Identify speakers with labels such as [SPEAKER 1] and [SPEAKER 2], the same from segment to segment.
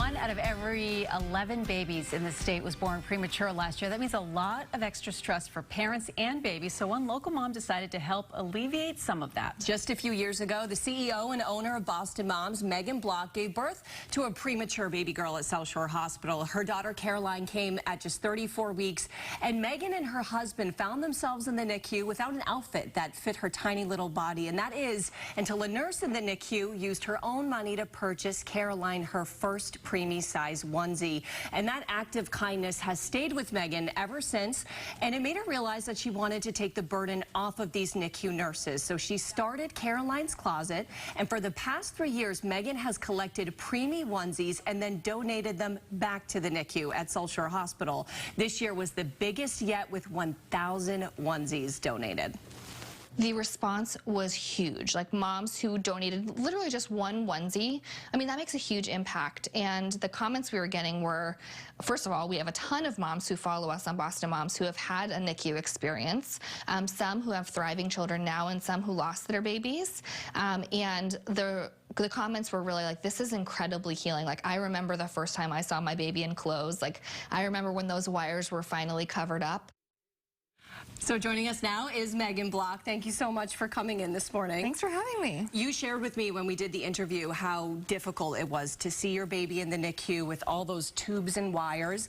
[SPEAKER 1] 1 out of every 11 babies in the state was born premature last year. That means a lot of extra stress for parents and babies. So one local mom decided to help alleviate some of that.
[SPEAKER 2] Just a few years ago, the CEO and owner of Boston Moms, Meghan Block, gave birth to a premature baby girl at South Shore Hospital. Her daughter Caroline came at just 34 weeks, and Meghan and her husband found themselves in the NICU without an outfit that fit her tiny little body. And that is until a nurse in the NICU used her own money to purchase Caroline her first preemie size onesie. And that act of kindness has stayed with Meghan ever since, and it made her realize that she wanted to take the burden off of these NICU nurses. So she started Caroline's Closet, and for the past 3 years, Meghan has collected preemie onesies and then donated them back to the NICU at South Shore Hospital. This year was the biggest yet, with 1,000 onesies donated.
[SPEAKER 3] The response was huge. Like, moms who donated literally just one onesie, I mean, that makes a huge impact. And the comments we were getting were, first of all, we have a ton of moms who follow us on Boston Moms who have had a NICU experience, some who have thriving children now and some who lost their babies. And the comments were really like, this is incredibly healing. Like, I remember the first time I saw my baby in clothes. Like, I remember when those wires were finally covered up.
[SPEAKER 2] So joining us now is Meghan Block. Thank you so much for coming in this morning.
[SPEAKER 3] Thanks for having me.
[SPEAKER 2] You shared with me when we did the interview how difficult it was to see your baby in the NICU with all those tubes and wires.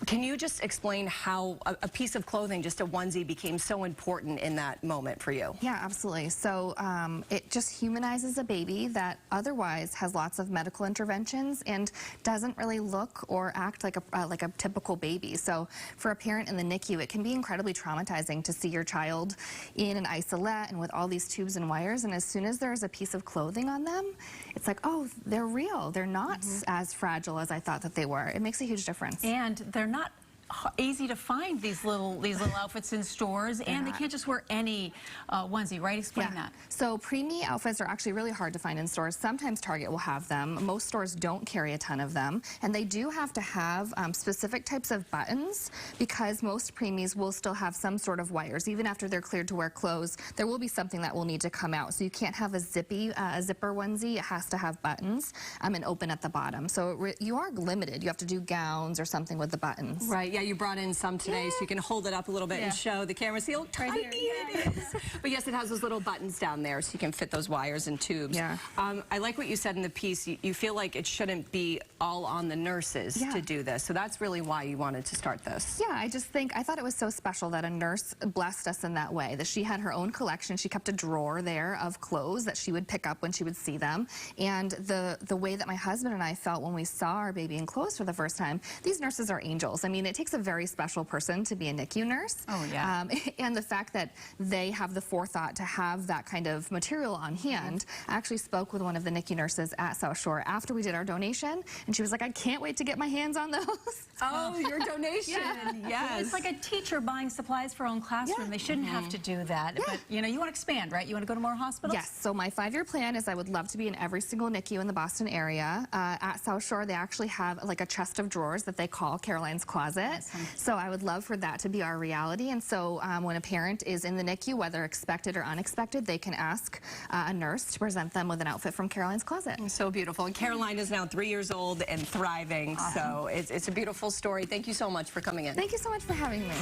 [SPEAKER 2] Can you just explain how a piece of clothing, just a onesie, became so important in that moment for you?
[SPEAKER 3] Yeah, absolutely. So it just humanizes a baby that otherwise has lots of medical interventions and doesn't really look or act like a typical baby. So for a parent in the NICU, it can be incredibly traumatizing to see your child in an isolette and with all these tubes and wires, and as soon as there's a piece of clothing on them, it's like, oh, they're real. They're not as fragile as I thought that they were. It makes a huge difference.
[SPEAKER 1] And they're not easy to find, these little outfits in stores, and they can't just wear any onesie, right? Explain that.
[SPEAKER 3] So preemie outfits are actually really hard to find in stores. Sometimes Target will have them. Most stores don't carry a ton of them, and they do have to have specific types of buttons, because most preemies will still have some sort of wires. Even after they're cleared to wear clothes, there will be something that will need to come out. So you can't have a zipper onesie. It has to have buttons and open at the bottom. So you are limited. You have to do gowns or something with the buttons.
[SPEAKER 2] Right. Yeah, you brought in some today, so you can hold it up a little bit and show the camera. See how tiny it is. But yes, it has those little buttons down there, so you can fit those wires and tubes.
[SPEAKER 3] Yeah.
[SPEAKER 2] I like what you said in the piece. You feel like it shouldn't be all on the nurses to do this. So that's really why you wanted to start this.
[SPEAKER 3] Yeah, I thought it was so special that a nurse blessed us in that way, that she had her own collection. She kept a drawer there of clothes that she would pick up when she would see them. And the way that my husband and I felt when we saw our baby in clothes for the first time, these nurses are angels. I mean, it takes a very special person to be a NICU nurse.
[SPEAKER 1] Oh, yeah.
[SPEAKER 3] And the fact that they have the forethought to have that kind of material on hand. I actually spoke with one of the NICU nurses at South Shore after we did our donation, and she was like, I can't wait to get my hands on those.
[SPEAKER 2] Oh, your donation. Yes.
[SPEAKER 1] It's like a teacher buying supplies for her own classroom. They shouldn't have to do that. But, you know, you want to expand, right? You want to go to more hospitals?
[SPEAKER 3] Yes. So my 5-year plan is I would love to be in every single NICU in the Boston area. At South Shore, they actually have like a chest of drawers that they call Caroline's Closet. Awesome. So I would love for that to be our reality. And so when a parent is in the NICU, whether expected or unexpected, they can ask a nurse to present them with an outfit from Caroline's Closet.
[SPEAKER 2] So beautiful. And Caroline is now 3 years old and thriving. Awesome. So it's a beautiful story. Thank you so much for coming in.
[SPEAKER 3] Thank you so much for having me.